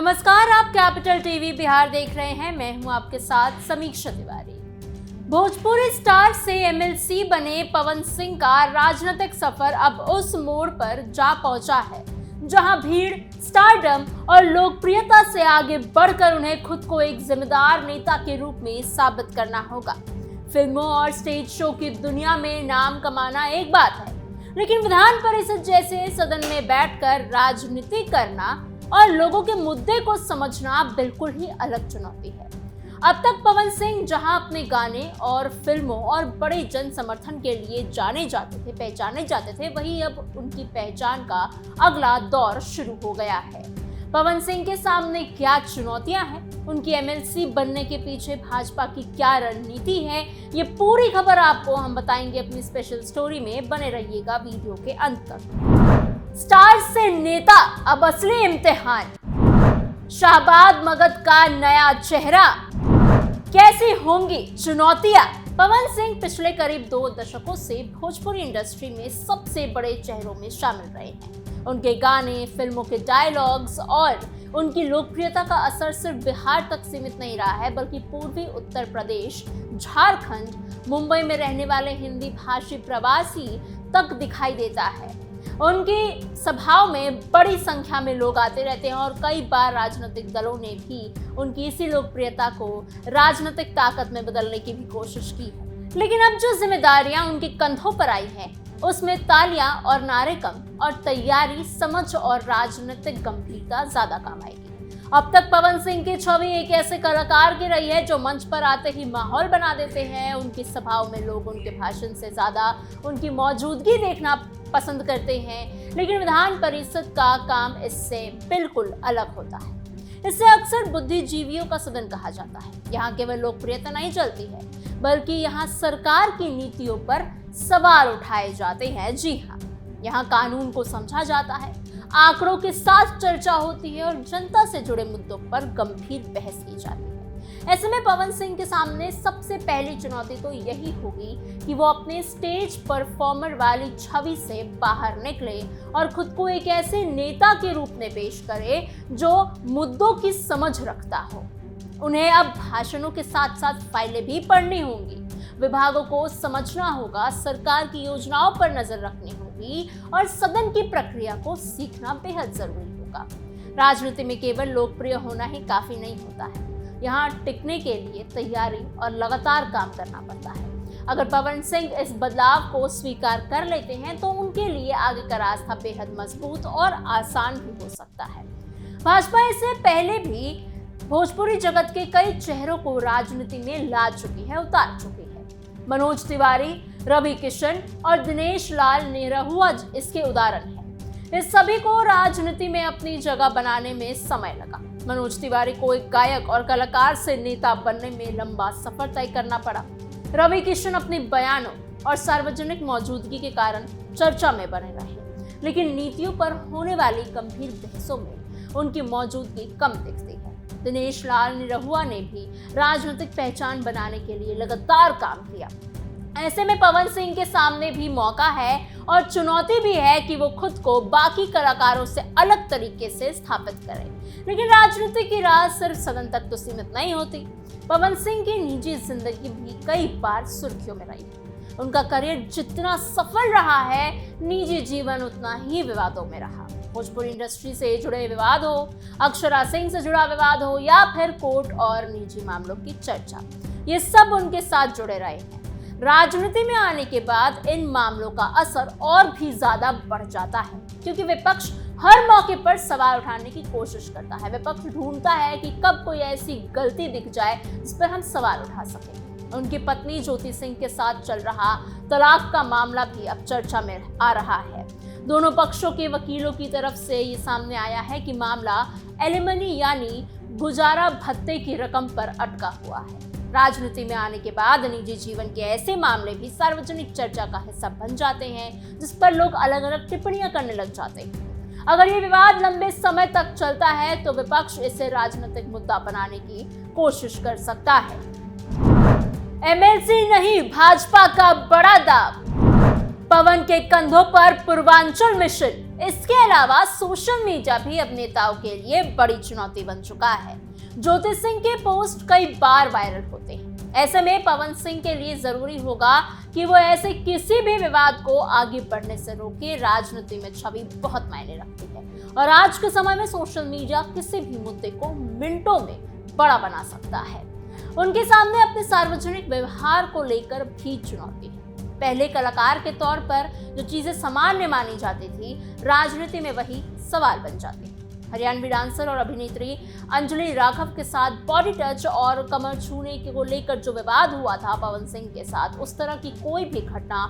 नमस्कार, आप capital TV Bihar देख रहे हैं। मैं हूं आपके साथ समीक्षा तिवारी। भोजपुरी स्टार से एमएलसी बने पवन सिंह का राजनीतिक सफर अब उस मोड़ पर जा पहुंचा है जहां भीड़, स्टारडम और लोकप्रियता से आगे बढ़कर उन्हें खुद को एक जिम्मेदार नेता के रूप में साबित करना होगा। फिल्मों और स्टेज शो की दुनिया में नाम कमाना एक बात है, लेकिन विधान परिषद जैसे सदन में बैठकर राजनीति करना और लोगों के मुद्दे को समझना बिल्कुल ही अलग चुनौती है। अब तक पवन सिंह जहां अपने गाने और फिल्मों और बड़े जन समर्थन के लिए पहचाने जाते थे, वहीं अब उनकी पहचान का अगला दौर शुरू हो गया है। पवन सिंह के सामने क्या चुनौतियां हैं, उनकी एमएलसी बनने के पीछे भाजपा की क्या रणनीति है, ये पूरी खबर आपको हम बताएंगे अपनी स्पेशल स्टोरी में। बने रहिएगा वीडियो के अंत तक। स्टार से नेता, अब असली इम्तिहान। शाहबाद मगध का नया चेहरा, कैसी होंगी चुनौतियां। पवन सिंह पिछले करीब 2 दशकों से भोजपुरी इंडस्ट्री में सबसे बड़े चेहरों में शामिल रहे हैं। उनके गाने, फिल्मों के डायलॉग्स और उनकी लोकप्रियता का असर सिर्फ बिहार तक सीमित नहीं रहा है, बल्कि पूर्वी उत्तर प्रदेश, झारखंड, मुंबई में रहने वाले हिंदी भाषी प्रवासी तक दिखाई देता है। उनकी सभाओं में बड़ी संख्या में लोग आते रहते हैं और कई बार राजनीतिक दलों ने भी उनकी इसी लोकप्रियता को राजनीतिक ताकत में बदलने की भी कोशिश की है। लेकिन अब जो जिम्मेदारियां उनके कंधों पर आई हैं, उसमें तालियां और नारे कम और तैयारी, समझ और राजनीतिक गंभीरता ज्यादा काम आएगी। अब तक पवन सिंह की छवि एक ऐसे कलाकार की रही है जो मंच पर आते ही माहौल बना देते हैं। उनकी सभाओं में लोग उनके भाषण से ज्यादा उनकी मौजूदगी देखना पसंद करते हैं, लेकिन विधान परिषद का काम इससे बिल्कुल अलग होता है। इसे अक्सर बुद्धिजीवियों का सदन कहा जाता है। यहाँ केवल लोकप्रियता नहीं चलती है, बल्कि यहाँ सरकार की नीतियों पर सवाल उठाए जाते हैं। जी हाँ, यहाँ कानून को समझा जाता है, आंकड़ों के साथ चर्चा होती है और जनता से जुड़े मुद्दों पर गंभीर बहस की जाती है। ऐसे में पवन सिंह के सामने सबसे पहली चुनौती तो यही होगी कि वो अपने स्टेज परफॉर्मर वाली छवि से बाहर निकले और खुद को एक ऐसे नेता के रूप में पेश करे जो मुद्दों की समझ रखता हो। उन्हें अब भाषणों के साथ साथ फाइलें भी पढ़नी होंगी, विभागों को समझना होगा, सरकार की योजनाओं पर नजर रखनी होगी और सदन की प्रक्रिया को सीखना बेहद जरूरी होगा। राजनीति में केवल लोकप्रिय होना ही काफी नहीं होता है, यहाँ टिकने के लिए तैयारी और लगातार काम करना पड़ता है। अगर पवन सिंह इस बदलाव को स्वीकार कर लेते हैं तो उनके लिए आगे का रास्ता बेहद मजबूत और आसान भी हो सकता है। भाजपा इससे पहले भी भोजपुरी जगत के कई चेहरों को राजनीति में ला चुकी है, उतार चुकी है। मनोज तिवारी, रवि किशन और दिनेश लाल निरहुआ इसके उदाहरण हैं। इस सभी को राजनीति में अपनी जगह बनाने में समय लगा। मनोज तिवारी को एक गायक और कलाकार से नेता बनने में लंबा सफर तय करना पड़ा। रवि किशन अपने बयानों और सार्वजनिक मौजूदगी के कारण चर्चा में बने रहे, लेकिन नीतियों पर होने वाली गंभीर बहसों में उनकी मौजूदगी कम दिखती है। दिनेश लाल निरहुआ ने भी राजनीतिक पहचान बनाने के लिए लगातार काम किया। ऐसे में पवन सिंह के सामने भी मौका है और चुनौती भी है कि वो खुद को बाकी कलाकारों से अलग तरीके से स्थापित करें। लेकिन राजनीति की राह सिर्फ सदन तक तो सीमित नहीं होती। पवन सिंह की निजी जिंदगी भी कई बार सुर्खियों में रही। उनका करियर जितना सफल रहा है, निजी जीवन उतना ही विवादों में रहा। भोजपुरी इंडस्ट्री से जुड़े विवाद हो, अक्षरा सिंह से जुड़ा विवाद हो या फिर कोर्ट और निजी मामलों की चर्चा, ये सब उनके साथ जुड़े रहे हैं। राजनीति में आने के बाद इन मामलों का असर और भी ज्यादा बढ़ जाता है, क्योंकि विपक्ष हर मौके पर सवाल उठाने की कोशिश करता है। विपक्ष ढूंढता है कि कब कोई ऐसी गलती दिख जाए जिस पर हम सवाल उठा सकें। उनकी पत्नी ज्योति सिंह के साथ चल रहा तलाक का मामला भी अब चर्चा में आ रहा है। दोनों पक्षों के वकीलों की तरफ से ये सामने आया है कि मामला एलिमनी यानी गुजारा भत्ते की रकम पर अटका हुआ है। राजनीति में आने के बाद निजी जीवन के ऐसे मामले भी सार्वजनिक चर्चा का हिस्सा बन जाते हैं, जिस पर लोग अलग अलग टिप्पणियां करने लग जाते हैं। अगर ये विवाद लंबे समय तक चलता है तो विपक्ष इसे राजनीतिक मुद्दा बनाने की कोशिश कर सकता है। एमएलसी नहीं, भाजपा का बड़ा दाव। पवन के कंधों पर पूर्वांचल मिशन। इसके अलावा सोशल मीडिया भी अब नेताओं के लिए बड़ी चुनौती बन चुका है। ज्योति सिंह के पोस्ट कई बार वायरल होते हैं। ऐसे में पवन सिंह के लिए जरूरी होगा कि वो ऐसे किसी भी विवाद को आगे बढ़ने से रोके। राजनीति में छवि बहुत मायने रखती है और आज के समय में सोशल मीडिया किसी भी मुद्दे को मिनटों में बड़ा बना सकता है। उनके सामने अपने सार्वजनिक व्यवहार को लेकर भी चुनौती है। पहले कलाकार के तौर पर जो चीजें सामान्य मानी जाती थी, राजनीति में वही सवाल बन जाती है। हरियाणवी डांसर और अभिनेत्री अंजलि राघव के साथ बॉडी टच और कमर छूने को लेकर जो विवाद हुआ था पवन सिंह के साथ, उस तरह की कोई भी घटना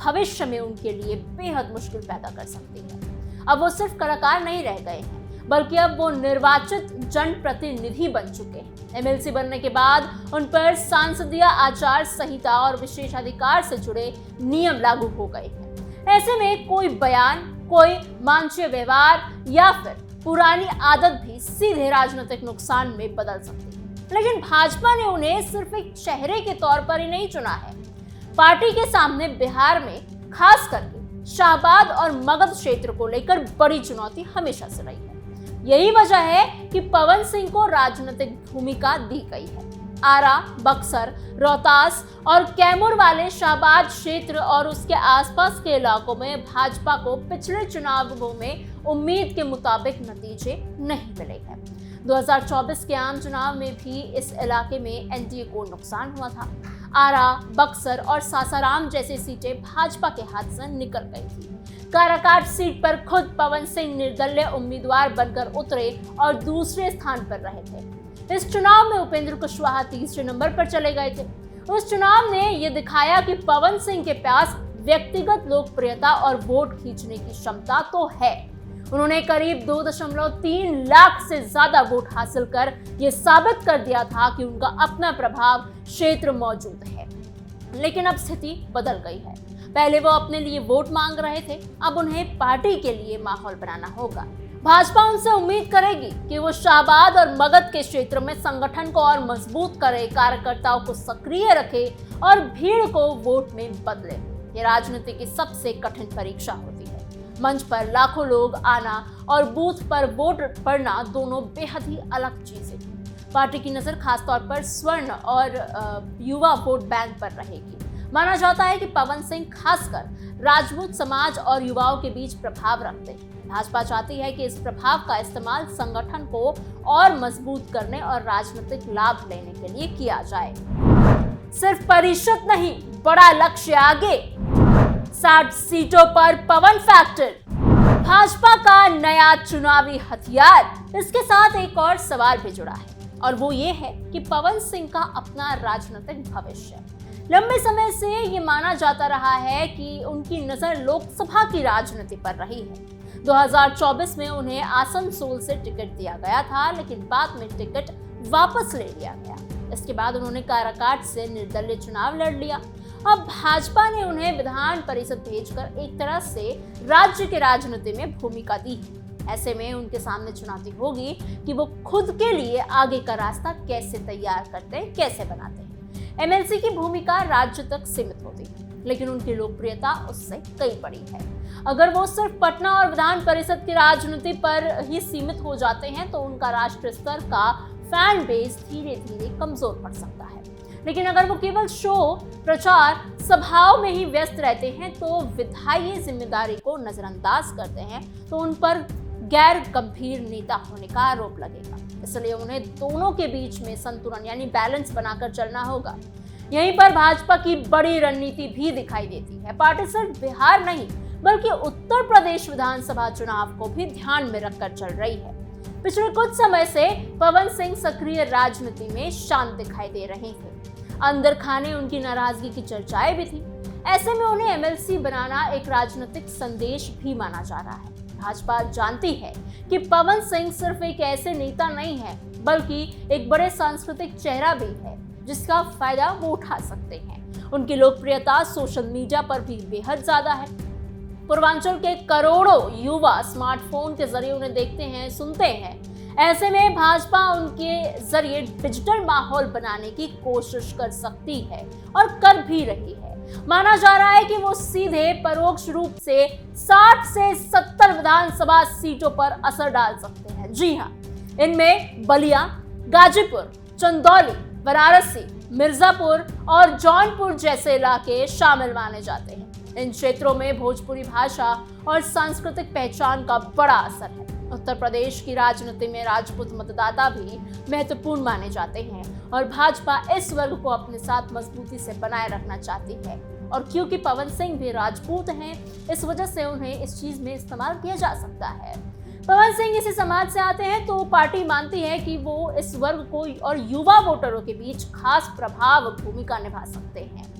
भविष्य में उनके लिए बेहद मुश्किल पैदा कर सकती है। अब वो सिर्फ कलाकार नहीं रह गए हैं, बल्कि अब वो निर्वाचित जनप्रतिनिधि बन चुके हैं। एमएलसी बनने के बाद उन पर सांसदीय आचार संहिता और विशेषाधिकार से जुड़े नियम लागू हो गए हैं। ऐसे में कोई बयान, कोई मंचीय व्यवहार या फिर पुरानी आदत भी सीधे राजनीतिक नुकसान में बदल सकती है। लेकिन भाजपा ने उन्हें सिर्फ एक चेहरे के तौर पर ही नहीं चुना है। पार्टी के सामने बिहार में खास करके शाहबाद और मगध क्षेत्र को लेकर बड़ी चुनौती हमेशा से रही है। यही वजह है कि पवन सिंह को राजनीतिक भूमिका दी गई है। आरा, बक्सर, रोहतास और कैमूर वाले शाहबाद क्षेत्र और उसके आसपास के इलाकों में भाजपा को पिछले चुनावों में उम्मीद के मुताबिक नतीजे नहीं मिले हैं। 2024 के आम चुनाव में भी इस इलाके में एनडीए को नुकसान हुआ था। आरा, बक्सर और सासाराम जैसी सीटें भाजपा के हाथ से निकल गई थी। काराकाट सीट पर खुद पवन सिंह निर्दलीय उम्मीदवार बनकर उतरे और दूसरे स्थान पर रहे थे। इस चुनाव में उपेंद्र कुशवाहा तीसरे नंबर पर चले गए थे। उस चुनाव ने यह दिखाया कि पवन सिंह के पास व्यक्तिगत लोकप्रियता और वोट खींचने की क्षमता तो है। उन्होंने करीब 2.3 लाख से ज्यादा वोट हासिल कर यह साबित कर दिया था कि उनका अपना प्रभाव क्षेत्र मौजूद है। लेकिन अब स्थिति बदल गई है। पहले वो अपने लिए वोट मांग रहे थे, अब उन्हें पार्टी के लिए माहौल बनाना होगा। भाजपा उनसे उम्मीद करेगी कि वो शाहबाद और मगध के क्षेत्र में संगठन को और मजबूत करे, कार्यकर्ताओं को सक्रिय रखे और भीड़ को वोट में बदले। ये राजनीति की सबसे कठिन परीक्षा होती है। मंच पर लाखों लोग आना और बूथ पर वोट पड़ना दोनों बेहद ही अलग चीजें हैं। पार्टी की नजर खासतौर पर स्वर्ण और युवा वोट बैंक पर रहेगी। माना जाता है कि पवन सिंह खासकर राजपूत समाज और युवाओं के बीच प्रभाव रखते हैं। भाजपा चाहती है कि इस प्रभाव का इस्तेमाल संगठन को और मजबूत करने और राजनीतिक लाभ लेने के लिए किया जाए। सिर्फ परिषद नहीं, बड़ा लक्ष्य आगे। 60 सीटों पर पवन फैक्टर, भाजपा का नया चुनावी हथियार। इसके साथ एक और सवाल भी जुड़ा है और वो ये है कि पवन सिंह का अपना राजनीतिक भविष्य। लंबे समय से ये माना जाता रहा है कि उनकी नजर लोकसभा की राजनीति पर रही है। 2024 में उन्हें आसनसोल से टिकट दिया गया था, लेकिन बाद में टिकट वापस ले लिया गया। इसके बाद उन्होंने काराकाट से निर्दलीय चुनाव लड़ लिया। अब भाजपा ने उन्हें विधान परिषद भेजकर एक तरह से राज्य की राजनीति में भूमिका दी है। ऐसे में उनके सामने चुनौती होगी कि वो खुद के लिए आगे का रास्ता कैसे तैयार करते हैं, कैसे बनाते हैं। एमएलसी की भूमिका राज्य तक सीमित होती है, लेकिन उनकी लोकप्रियता उससे कई बड़ी है। अगर वो सिर्फ पटना और विधान परिषद की राजनीति पर ही सीमित हो जाते हैं तो उनका राष्ट्रीय स्तर का फैन बेस धीरे धीरे कमजोर पड़ सकता है। लेकिन अगर वो केवल शो, प्रचार, सभाओं में ही व्यस्त रहते हैं तो विधायी जिम्मेदारी को नजरअंदाज करते हैं तो उन पर गैर गंभीर नेता होने का आरोप लगेगा। इसलिए उन्हें दोनों के बीच में संतुलन यानी बैलेंस बनाकर चलना होगा। यहीं पर भाजपा की बड़ी रणनीति भी दिखाई देती है। पार्टी सिर्फ बिहार नहीं बल्कि उत्तर प्रदेश विधानसभा चुनाव को भी ध्यान में रखकर चल रही है। पिछले कुछ समय से पवन सिंह सक्रिय राजनीति में शांत दिखाई दे रहे थे। अंदर खाने उनकी नाराजगी की चर्चाएं भी थी। ऐसे में उन्हें एमएलसी बनाना एक राजनीतिक संदेश भी माना जा रहा है। भाजपा जानती है कि पवन सिंह सिर्फ एक ऐसे नेता नहीं है बल्कि एक बड़े सांस्कृतिक चेहरा भी है जिसका फायदा वो उठा सकते हैं। उनकी लोकप्रियता सोशल मीडिया पर भी बेहद ज्यादा है। पूर्वांचल के करोड़ों युवा स्मार्टफोन के जरिए उन्हें देखते हैं, सुनते हैं। ऐसे में भाजपा उनके जरिए डिजिटल माहौल बनाने की कोशिश कर सकती है और कर भी रही है। माना जा रहा है कि वो सीधे परोक्ष रूप से 60 से 70 विधानसभा सीटों पर असर डाल सकते हैं। जी हाँ, इनमें बलिया, गाजीपुर, चंदौली, वाराणसी, मिर्जापुर और जौनपुर जैसे इलाके शामिल माने जाते हैं। इन क्षेत्रों में भोजपुरी भाषा और सांस्कृतिक पहचान का बड़ा असर है। उत्तर प्रदेश की राजनीति में राजपूत मतदाता भी महत्वपूर्ण माने जाते हैं और भाजपा इस वर्ग को अपने साथ मजबूती से बनाए रखना चाहती है। और क्योंकि पवन सिंह भी राजपूत हैं, इस वजह से उन्हें इस चीज में इस्तेमाल किया जा सकता है। पवन सिंह इसी समाज से आते हैं तो पार्टी मानती है कि वो इस वर्ग को और युवा वोटरों के बीच खास प्रभाव भूमिका निभा सकते हैं।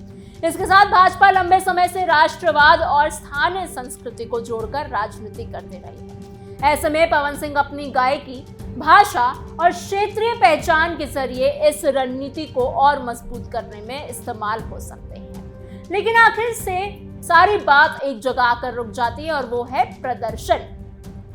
इसके साथ भाजपा लंबे समय से राष्ट्रवाद और स्थानीय संस्कृति को जोड़कर राजनीति करते रही है। ऐसे में पवन सिंह अपनी गायकी, भाषा और क्षेत्रीय पहचान के जरिए इस रणनीति को और मजबूत करने में इस्तेमाल हो सकते हैं। लेकिन आखिर से सारी बात एक जगह आकर रुक जाती है और वो है प्रदर्शन।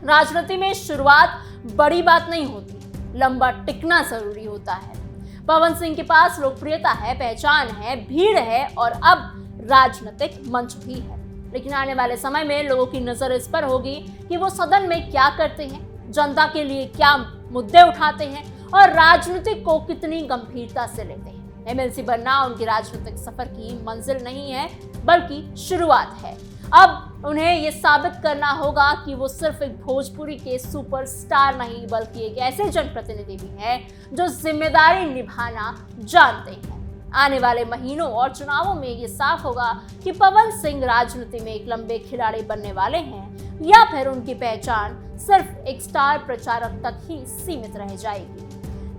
राजनीति में शुरुआत बड़ी बात नहीं होती, लंबा टिकना जरूरी होता है। पवन सिंह के पास लोकप्रियता है, पहचान है, भीड़ है और अब राजनीतिक मंच भी है। लेकिन आने वाले समय में लोगों की नजर इस पर होगी कि वो सदन में क्या करते हैं, जनता के लिए क्या मुद्दे उठाते हैं और राजनीति को कितनी गंभीरता से लेते हैं। एमएलसी बनना उनकी राजनीतिक सफर की मंजिल नहीं है, बल्कि शुरुआत है। अब उन्हें ये साबित करना होगा कि वो सिर्फ एक भोजपुरी के सुपरस्टार नहीं, बल्कि एक ऐसे जनप्रतिनिधि भी हैं जो जिम्मेदारी निभाना जानते हैं। आने वाले महीनों और चुनावों में ये साफ होगा कि पवन सिंह राजनीति में एक लंबे खिलाड़ी बनने वाले हैं या फिर उनकी पहचान सिर्फ एक स्टार प्रचारक तक ही सीमित रह जाएगी।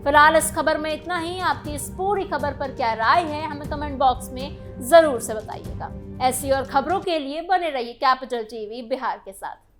फिलहाल इस खबर में इतना ही। आपकी इस पूरी खबर पर क्या राय है, हमें कमेंट बॉक्स में जरूर से बताइएगा। ऐसी और खबरों के लिए बने रहिए कैपिटल टीवी बिहार के साथ।